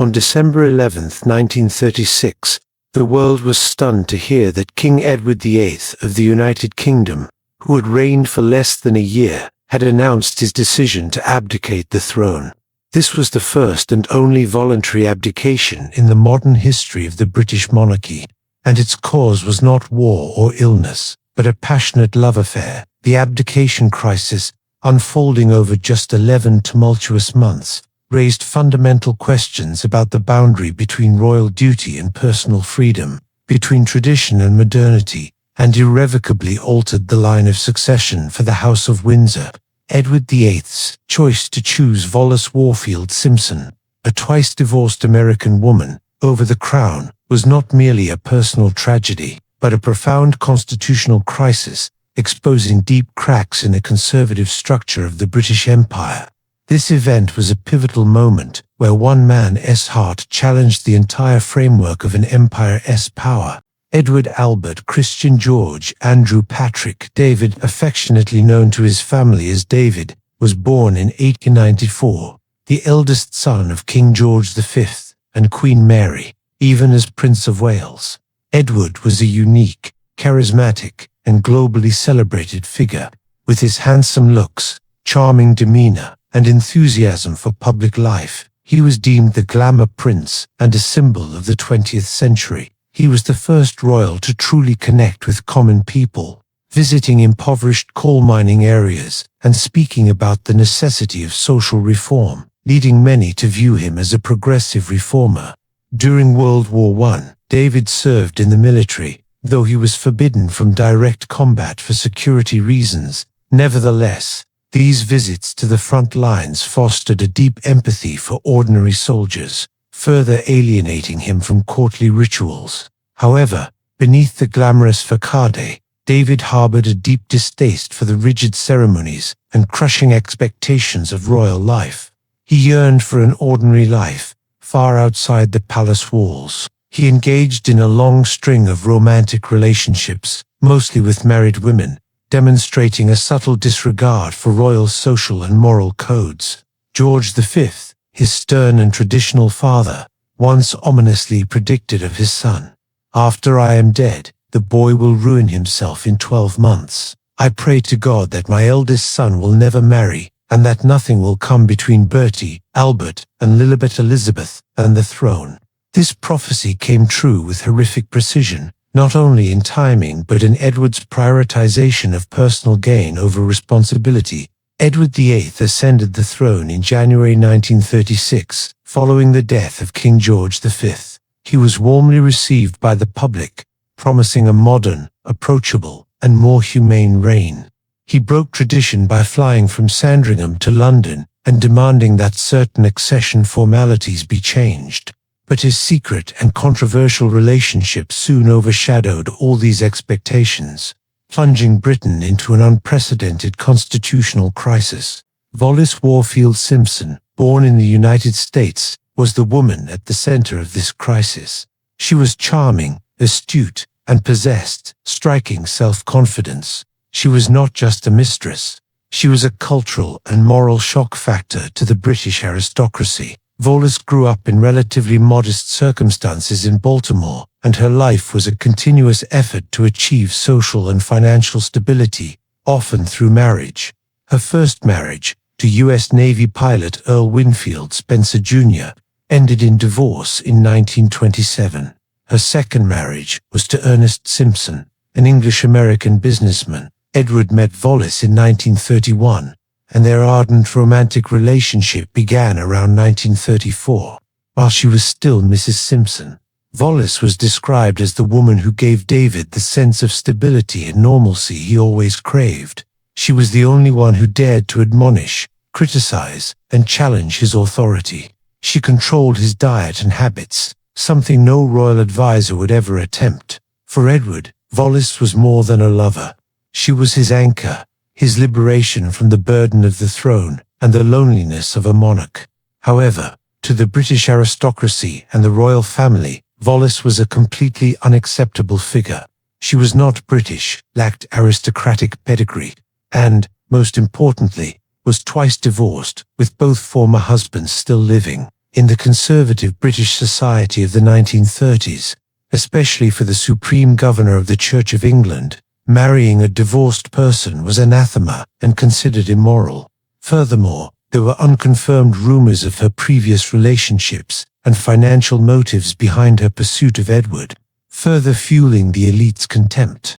On December 11, 1936, the world was stunned to hear that King Edward VIII of the United Kingdom, who had reigned for less than a year, had announced his decision to abdicate the throne. This was the first and only voluntary abdication in the modern history of the British monarchy, and its cause was not war or illness, but a passionate love affair, the Abdication Crisis, unfolding over just 11 tumultuous months, raised fundamental questions about the boundary between royal duty and personal freedom, between tradition and modernity, and irrevocably altered the line of succession for the House of Windsor. Edward VIII's choice to choose Wallis Warfield Simpson, a twice-divorced American woman, over the crown was not merely a personal tragedy, but a profound constitutional crisis, exposing deep cracks in the conservative structure of the British Empire. This event was a pivotal moment where one man's heart challenged the entire framework of an empire's power. Edward Albert Christian George Andrew Patrick David, affectionately known to his family as David, was born in 1894, the eldest son of King George V and Queen Mary, even as Prince of Wales. Edward was a unique, charismatic, and globally celebrated figure. With his handsome looks, charming demeanor, and enthusiasm for public life, he was deemed the glamour prince and a symbol of the 20th century. He was the first royal to truly connect with common people, visiting impoverished coal mining areas and speaking about the necessity of social reform, leading many to view him as a progressive reformer. During World War I, David served in the military, though he was forbidden from direct combat for security reasons. Nevertheless, these visits to the front lines fostered a deep empathy for ordinary soldiers, further alienating him from courtly rituals. However, beneath the glamorous facade, David harbored a deep distaste for the rigid ceremonies and crushing expectations of royal life. He yearned for an ordinary life, far outside the palace walls. He engaged in a long string of romantic relationships, mostly with married women, demonstrating a subtle disregard for royal social and moral codes. George V, his stern and traditional father, once ominously predicted of his son, "After I am dead, the boy will ruin himself in 12 months. I pray to God that my eldest son will never marry, and that nothing will come between Bertie, Albert, and Lilibet Elizabeth and the throne." This prophecy came true with horrific precision, not only in timing but in Edward's prioritization of personal gain over responsibility. Edward VIII ascended the throne in January 1936, following the death of King George V. He was warmly received by the public, promising a modern, approachable, and more humane reign. He broke tradition by flying from Sandringham to London and demanding that certain accession formalities be changed. But his secret and controversial relationship soon overshadowed all these expectations, plunging Britain into an unprecedented constitutional crisis. Wallis Warfield Simpson, born in the United States, was the woman at the center of this crisis. She was charming, astute, and possessed striking self-confidence. She was not just a mistress. She was a cultural and moral shock factor to the British aristocracy. Wallis grew up in relatively modest circumstances in Baltimore, and her life was a continuous effort to achieve social and financial stability, often through marriage. Her first marriage, to U.S. Navy pilot Earl Winfield Spencer Jr., ended in divorce in 1927. Her second marriage was to Ernest Simpson, an English-American businessman. Edward met Wallis in 1931, and their ardent romantic relationship began around 1934. While she was still Mrs. Simpson, Wallis was described as the woman who gave David the sense of stability and normalcy he always craved. She was the only one who dared to admonish, criticize, and challenge his authority. She controlled his diet and habits, something no royal advisor would ever attempt. For Edward, Wallis was more than a lover. She was his anchor, his liberation from the burden of the throne and the loneliness of a monarch. However, to the British aristocracy and the royal family, Wallis was a completely unacceptable figure. She was not British, lacked aristocratic pedigree, and, most importantly, was twice divorced, with both former husbands still living. in the conservative British society of the 1930s, especially for the Supreme Governor of the Church of England. Marrying a divorced person was anathema and considered immoral. Furthermore, there were unconfirmed rumors of her previous relationships and financial motives behind her pursuit of Edward, further fueling the elite's contempt.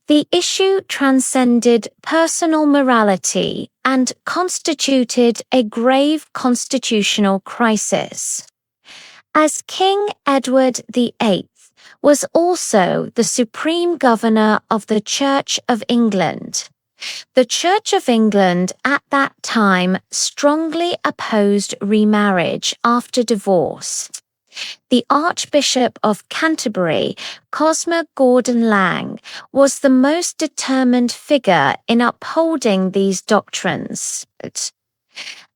The issue transcended personal morality and constituted a grave constitutional crisis. As King Edward VIII was also the Supreme Governor of the Church of England, the Church of England at that time strongly opposed remarriage after divorce. The Archbishop of Canterbury, Cosmo Gordon Lang, was the most determined figure in upholding these doctrines.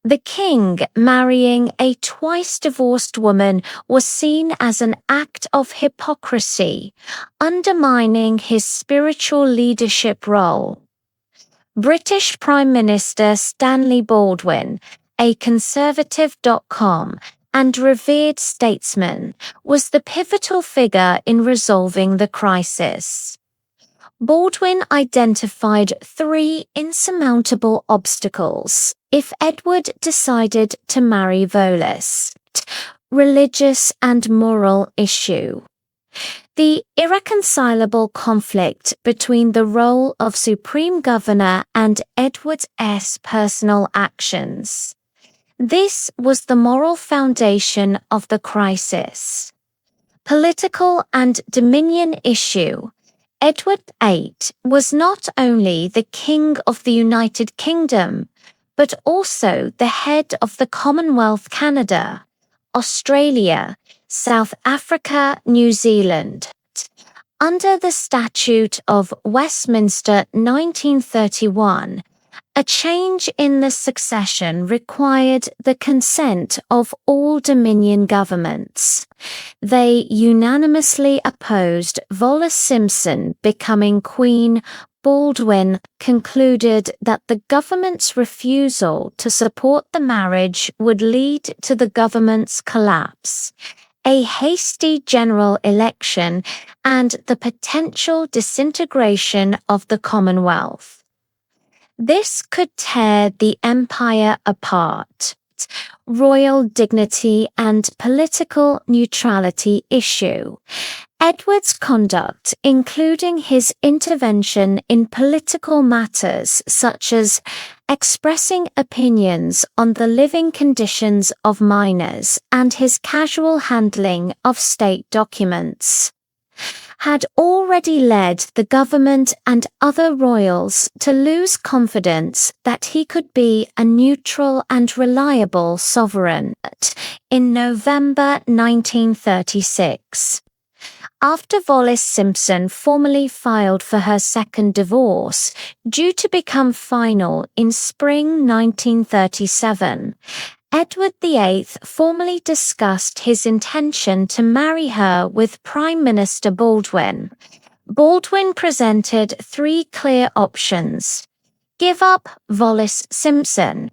The king marrying a twice-divorced woman was seen as an act of hypocrisy, undermining his spiritual leadership role. British Prime Minister Stanley Baldwin, a conservative.com and revered statesman, was the pivotal figure in resolving the crisis. Baldwin identified 3 insurmountable obstacles if Edward decided to marry Volis: religious and moral issue, the irreconcilable conflict between the role of Supreme Governor and Edward's personal actions. This was the moral foundation of the crisis. Political and dominion issue. Edward VIII was not only the King of the United Kingdom, but also the head of the Commonwealth Canada, Australia, South Africa, New Zealand. Under the Statute of Westminster 1931, a change in the succession required the consent of all Dominion governments. They unanimously opposed Wallis Simpson becoming Queen. Baldwin concluded that the government's refusal to support the marriage would lead to the government's collapse, a hasty general election, and the potential disintegration of the Commonwealth. This could tear the empire apart. Royal dignity and political neutrality issue. Edward's conduct, including his intervention in political matters such as expressing opinions on the living conditions of minors and his casual handling of state documents, had already led the government and other royals to lose confidence that he could be a neutral and reliable sovereign. In November 1936, after Wallis Simpson formally filed for her second divorce, due to become final in spring 1937, Edward VIII formally discussed his intention to marry her with Prime Minister Baldwin. Baldwin presented 3 clear options: give up Wallis Simpson,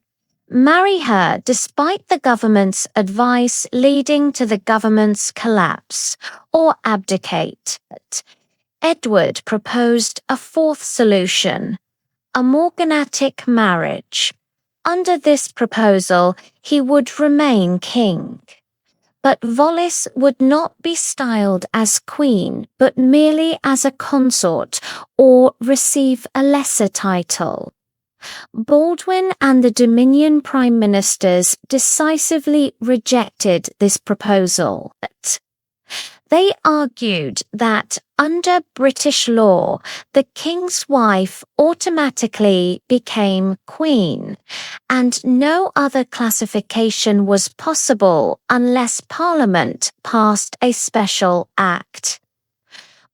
marry her despite the government's advice leading to the government's collapse, or abdicate. Edward proposed a 4th solution: a morganatic marriage. Under this proposal, he would remain king. But Wallis would not be styled as queen, but merely as a consort, or receive a lesser title. Baldwin and the Dominion Prime Ministers decisively rejected this proposal. They argued that under British law, the king's wife automatically became queen, and no other classification was possible unless Parliament passed a special act.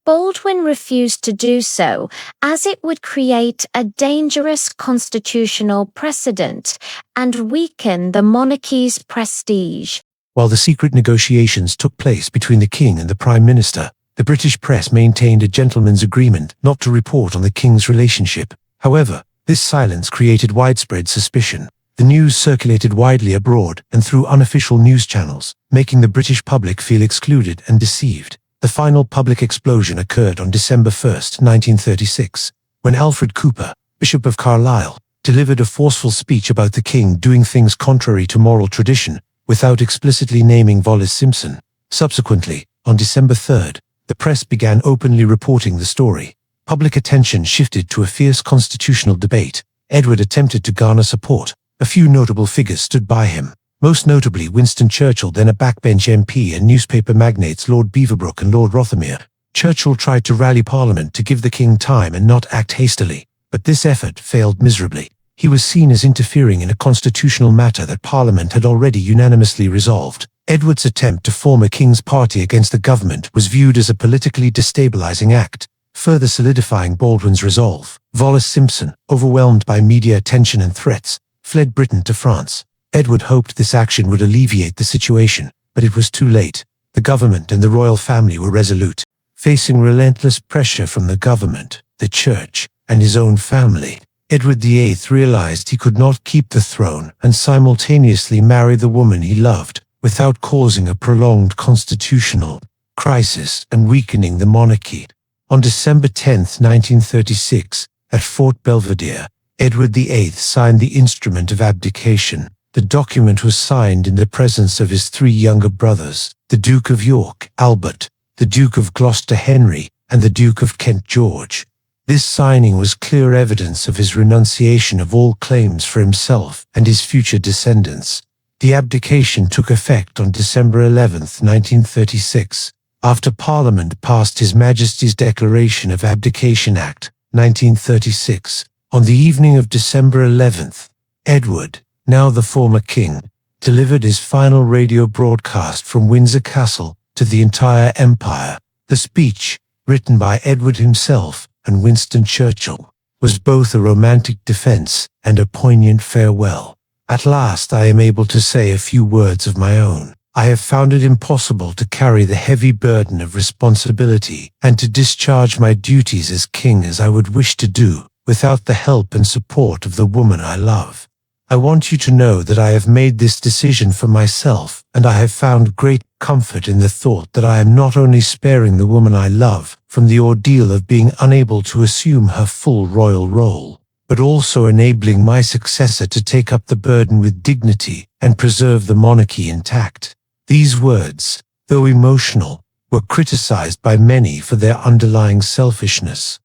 Baldwin refused to do so, as it would create a dangerous constitutional precedent and weaken the monarchy's prestige. While the secret negotiations took place between the king and the prime minister, the British press maintained a gentleman's agreement not to report on the king's relationship. However, this silence created widespread suspicion. The news circulated widely abroad and through unofficial news channels, making the British public feel excluded and deceived. The final public explosion occurred on December 1st, 1936, when Alfred Cooper, Bishop of Carlisle, delivered a forceful speech about the king doing things contrary to moral tradition, without explicitly naming Wallis Simpson. Subsequently, on December 3rd, the press began openly reporting the story. Public attention shifted to a fierce constitutional debate. Edward attempted to garner support. A few notable figures stood by him, most notably Winston Churchill, then a backbench MP, and newspaper magnates Lord Beaverbrook and Lord Rothermere. Churchill tried to rally Parliament to give the king time and not act hastily, but this effort failed miserably. He was seen as interfering in a constitutional matter that Parliament had already unanimously resolved. Edward's attempt to form a King's Party against the government was viewed as a politically destabilizing act, further solidifying Baldwin's resolve. Wallis Simpson, overwhelmed by media attention and threats, fled Britain to France. Edward hoped this action would alleviate the situation, but it was too late. The government and the royal family were resolute. Facing relentless pressure from the government, the church, and his own family, Edward VIII realized he could not keep the throne and simultaneously marry the woman he loved without causing a prolonged constitutional crisis and weakening the monarchy. On December 10, 1936, at Fort Belvedere, Edward VIII signed the instrument of abdication. The document was signed in the presence of his three younger brothers, the Duke of York, Albert, the Duke of Gloucester, Henry, and the Duke of Kent, George. This signing was clear evidence of his renunciation of all claims for himself and his future descendants. The abdication took effect on December 11, 1936, after Parliament passed His Majesty's Declaration of Abdication Act, 1936. On the evening of December 11th, Edward, now the former king, delivered his final radio broadcast from Windsor Castle to the entire empire. The speech, written by Edward himself and Winston Churchill, was both a romantic defense and a poignant farewell. At last I am able to say a few words of my own. I have found it impossible to carry the heavy burden of responsibility and to discharge my duties as king as I would wish to do, without the help and support of the woman I love. I want you to know that I have made this decision for myself, and I have found great comfort in the thought that I am not only sparing the woman I love from the ordeal of being unable to assume her full royal role, but also enabling my successor to take up the burden with dignity and preserve the monarchy intact. These words, though emotional, were criticized by many for their underlying selfishness.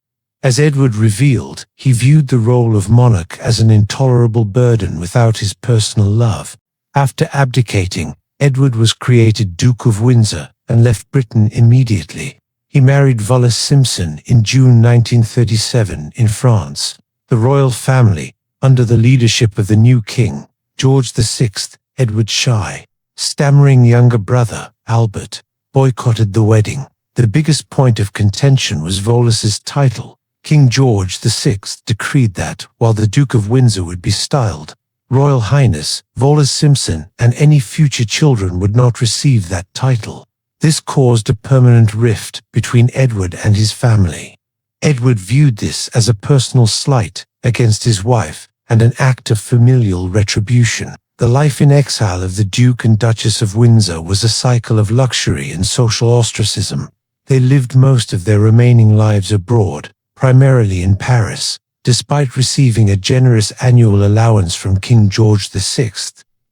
As Edward revealed, he viewed the role of monarch as an intolerable burden without his personal love. After abdicating, Edward was created Duke of Windsor and left Britain immediately. He married Wallis Simpson in June 1937 in France. The royal family, under the leadership of the new king, George VI, Edward's shy, stammering younger brother, Albert, boycotted the wedding. The biggest point of contention was Wallis's title. King George VI decreed that, while the Duke of Windsor would be styled Royal Highness, Wallis Simpson and any future children would not receive that title. This caused a permanent rift between Edward and his family. Edward viewed this as a personal slight against his wife and an act of familial retribution. The life in exile of the Duke and Duchess of Windsor was a cycle of luxury and social ostracism. They lived most of their remaining lives abroad, primarily in Paris, despite receiving a generous annual allowance from King George VI,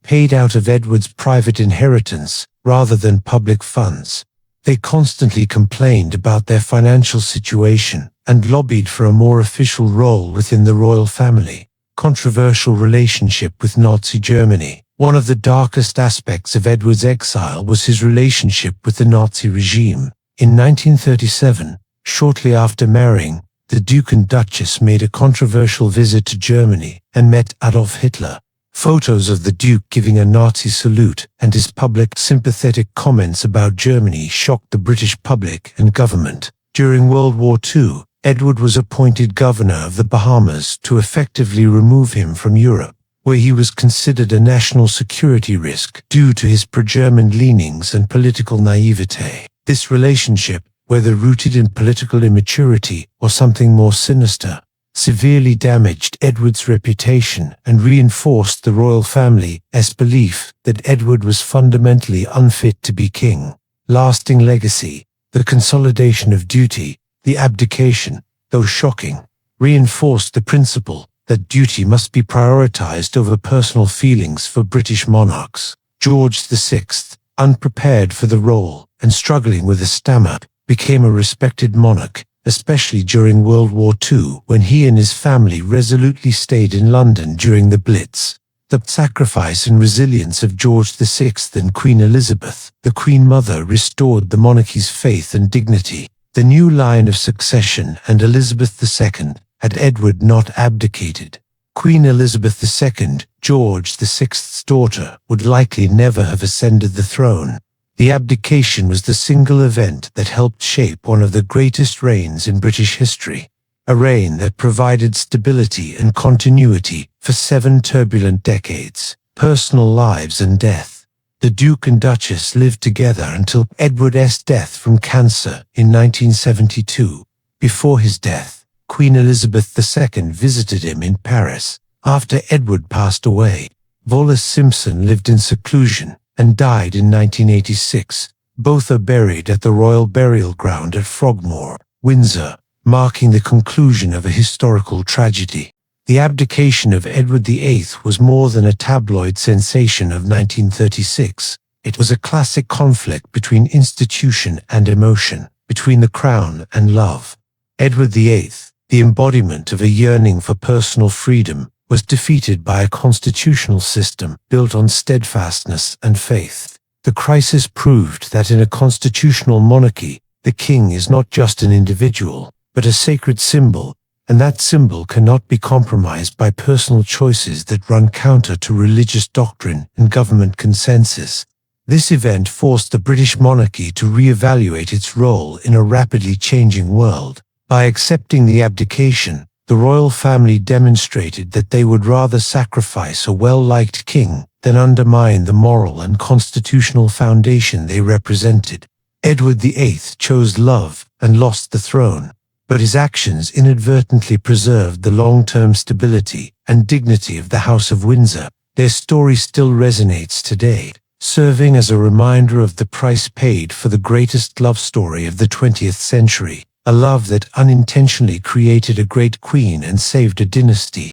paid out of Edward's private inheritance rather than public funds. They constantly complained about their financial situation and lobbied for a more official role within the royal family. Controversial relationship with Nazi Germany. One of the darkest aspects of Edward's exile was his relationship with the Nazi regime. In 1937, shortly after marrying, the Duke and Duchess made a controversial visit to Germany and met Adolf Hitler. Photos of the Duke giving a Nazi salute and his public sympathetic comments about Germany shocked the British public and government. During World War II, Edward was appointed governor of the Bahamas to effectively remove him from Europe, where he was considered a national security risk due to his pro-German leanings and political naivete. This relationship, whether rooted in political immaturity or something more sinister, severely damaged Edward's reputation and reinforced the royal family's belief that Edward was fundamentally unfit to be king. Lasting legacy: the consolidation of duty, the abdication, though shocking, reinforced the principle that duty must be prioritized over personal feelings for British monarchs. George VI, unprepared for the role and struggling with a stammer, became a respected monarch, especially during World War II, when he and his family resolutely stayed in London during the Blitz. The sacrifice and resilience of George VI and Queen Elizabeth, the Queen Mother, restored the monarchy's faith and dignity. The new line of succession and Elizabeth II, had Edward not abdicated. Queen Elizabeth II, George VI's daughter, would likely never have ascended the throne. The abdication was the single event that helped shape one of the greatest reigns in British history, a reign that provided stability and continuity for 7 turbulent decades. Personal lives and death: the Duke and Duchess lived together until Edward's death from cancer in 1972. Before his death, Queen Elizabeth II visited him in Paris. After Edward passed away, Wallis Simpson lived in seclusion and died in 1986. Both are buried at the Royal Burial Ground at Frogmore, Windsor, marking the conclusion of a historical tragedy. The abdication of Edward VIII was more than a tabloid sensation of 1936. It was a classic conflict between institution and emotion, between the crown and love. Edward VIII, the embodiment of a yearning for personal freedom, was defeated by a constitutional system built on steadfastness and faith. The crisis proved that in a constitutional monarchy, the king is not just an individual, but a sacred symbol, and that symbol cannot be compromised by personal choices that run counter to religious doctrine and government consensus. This event forced the British monarchy to re-evaluate its role in a rapidly changing world. By accepting the abdication, the royal family demonstrated that they would rather sacrifice a well-liked king than undermine the moral and constitutional foundation they represented. Edward VIII chose love and lost the throne, but his actions inadvertently preserved the long-term stability and dignity of the House of Windsor. Their story still resonates today, serving as a reminder of the price paid for the greatest love story of the 20th century. A love that unintentionally created a great queen and saved a dynasty.